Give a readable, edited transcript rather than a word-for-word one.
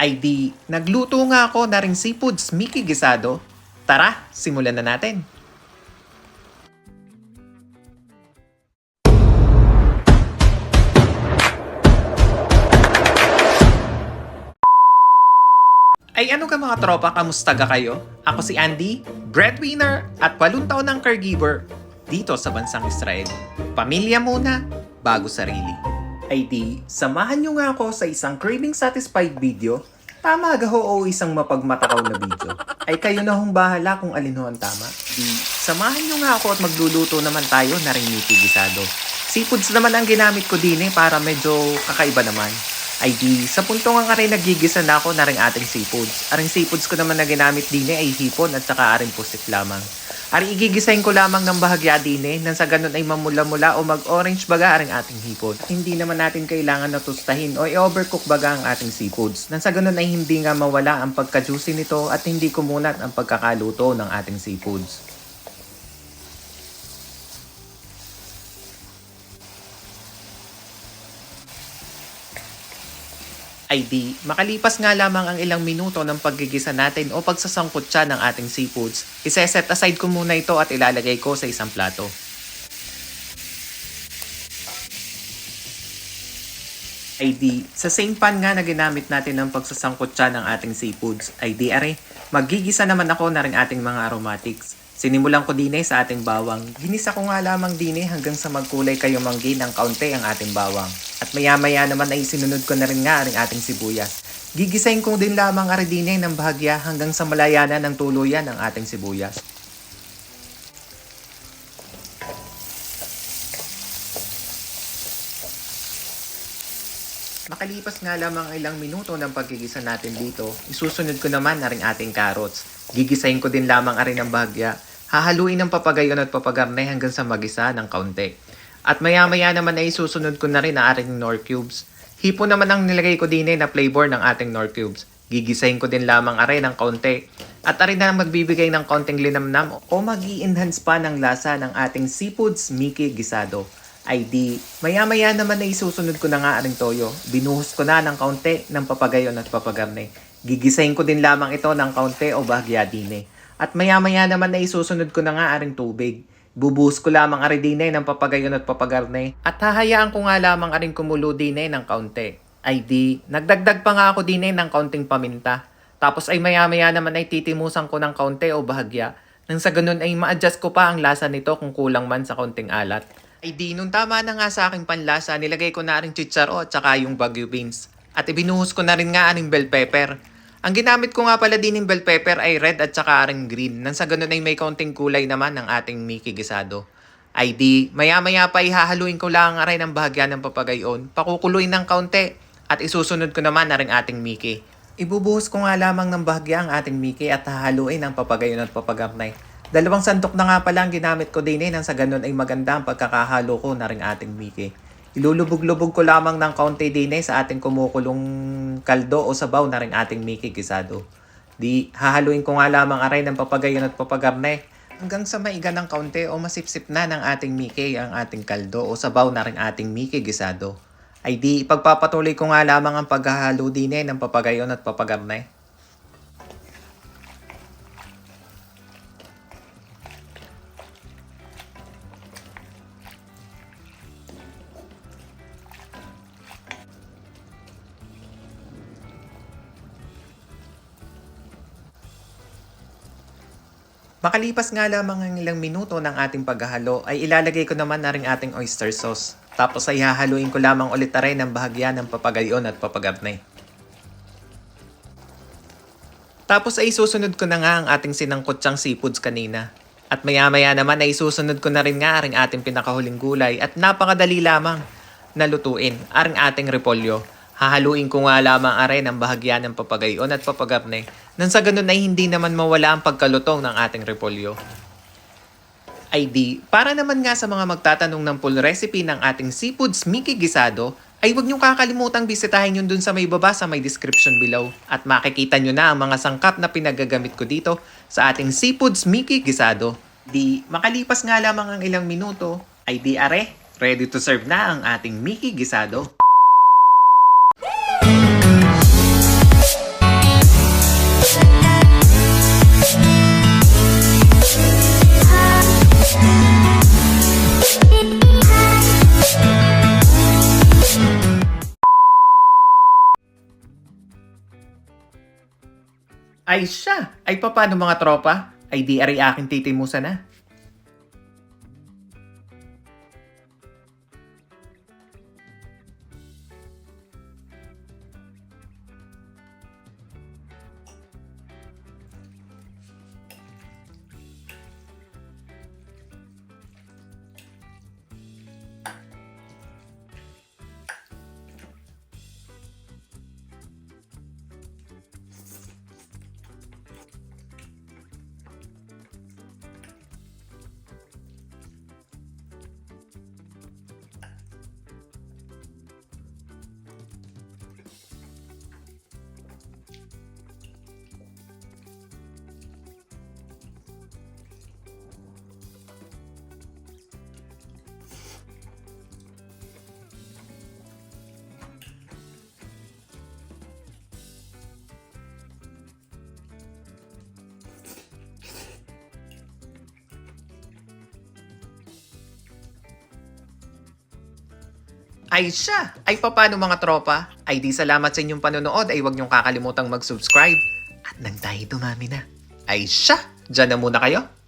Ay di, nagluto nga ako na ring seafoods Mickey Gisado. Tara, simulan na natin. Ay ano ka mga tropa, kamusta ka kayo? Ako si Andy, breadwinner at 8 taon ng caregiver dito sa bansang Israel. Pamilya muna, bago sarili. Ay di, samahan nyo nga ako sa isang craving satisfied video. Tama gaho o isang mapagmatakaw na video. Ay kayo na hong bahala kung alin ho ang tama. Di, samahan nyo nga ako at magluluto naman tayo na ring Mickey Gisado. Seafoods naman ang ginamit ko din para medyo kakaiba naman. Ay di, sa punto nga rin nagigisa na ako na ring ating seafoods. Aring seafoods ko naman na ginamit din ay hipon at saka aring pusit lamang. Ari igigisahin ko lamang ng bahagya din nang sa ganun ay mamula-mula o mag-orange baga aring ating hipon. At hindi naman natin kailangan na tustahin o i-overcook baga ang ating seafoods. Nang sa ganun ay hindi nga mawala ang pagka-juicy nito at hindi kumunat ang pagkakaluto ng ating seafoods. Ay di, makalipas nga lamang ang ilang minuto ng paggigisa natin o pagsasangkot siya ng ating seafoods, iseset aside ko muna ito at ilalagay ko sa isang plato. Ay di, sa same pan nga na ginamit natin ng pagsasangkot siya ng ating seafoods, ay di are, maggigisa naman ako na rin ating mga aromatics. Sinimulan ko din sa ating bawang. Ginisa ko nga lamang din hanggang sa magkulay kayo manggi ng kaunti ang ating bawang. At maya-maya naman ay sinunod ko na rin nga ang ating sibuyas. Gigisahin ko din lamang aridine ng bahagya hanggang sa malayanan ng tuluyan ang ating sibuyas. Makalipas nga lamang ilang minuto ng paggigisa natin dito, isusunod ko naman na rin ating carrots. Gigisahin ko din lamang arin ng bahagya. Hahaluin ng papagayon at papagarne hanggang sa magisa ng kaunti. At maya-maya naman ay susunod ko na rin ang ating Knorr cubes. Hipo naman ang nilagay ko din na flavor ng ating Knorr cubes. Gigisahin ko din lamang arin ng kaunti. At arin na magbibigay ng kaunting linamnam o mag-i-enhance pa ng lasa ng ating seafoods Mickey Gisado. Ay di, maya-maya naman ay susunod ko na nga aring toyo. Binuhos ko na ng kaunti ng papagayon at papagarne. Gigisahin ko din lamang ito ng kaunti o bahagya din. At maya-maya naman ay susunod ko na nga aring tubig. Bubuhos ko lamang ari din ng papagayon at papagarne. At hahayaan ko nga lamang aring kumulo din ng kaunti. Ay di, nagdagdag pa nga ako din ng kaunting paminta. Tapos ay maya-maya naman ay titimusan ko ng kaunti o bahagya. Nang sa ganun ay ma-adjust ko pa ang lasa nito kung kulang man sa kaunting alat. Ay di, nung tama na nga sa aking panlasa, nilagay ko na ring chicharo at saka yung Baguio beans. At ibinuhos ko na rin nga aring bell pepper. Ang ginamit ko nga pala din ng bell pepper ay red at saka aring green. Nang sa ganun ay may kaunting kulay naman ng ating Mickey Gisado. Ay di, maya-maya pa ihahaluin ko lang aray ng bahagya ng papagayon. Pakukuluin ng kaunti at isusunod ko naman na rin ating Mickey. Ibubuhos ko nga lamang ng bahagya ang ating Mickey at hahaluin ang papagayon at papagarnay. 2 sandok na nga pala ang ginamit ko din nang sa ganun ay maganda ang pagkakahalo ko na rin ating Mickey. Ilulubog-lubog ko lamang ng kaunti din sa ating kumukulong kaldo o sabaw na rin ating Mickey Gisado. Di, hahaluin ko nga lamang aray ng papagayon at papagarne hanggang sa maiga ng kaunti o masipsip na ng ating Mickey ang ating kaldo o sabaw na rin ating Mickey Gisado. Ay di, ipagpapatuloy ko nga lamang ang paghahalo din ng papagayon at papagarne. Makalipas nga lamang ang ilang minuto ng ating paghahalo ay ilalagay ko naman na rin ating oyster sauce. Tapos ay hahaluin ko lamang ulit na rin ang bahagya ng papagayon at papagarne. Tapos ay susunod ko na nga ang ating sinangkotsyang seafoods kanina. At maya-maya naman ay susunod ko na rin nga ang ating pinakahuling gulay at napakadali lamang na lutuin ang ating repolyo. Hahaluin ko nga lamang aray ng bahagya ng papagayon at papagarne nang sa ganun ay hindi naman mawala ang pagkalutong ng ating repolyo. Ay di, para naman nga sa mga magtatanong ng full recipe ng ating seafoods Mickey Gisado, ay huwag niyong kakalimutang bisitahin yun dun sa may baba sa may description below at makikita nyo na ang mga sangkap na pinagagamit ko dito sa ating seafoods Mickey Gisado. Di, makalipas nga lamang ang ilang minuto, ay di are, ready to serve na ang ating Mickey Gisado. Ay siya! Ay paano mga tropa? Ay di ari aking titimusan na. Ay siya! Ay paano mga tropa? Ay di salamat sa inyong panonood ay huwag niyong kakalimutang mag-subscribe. At nang tayo dumami na. Ay siya! Diyan na muna kayo.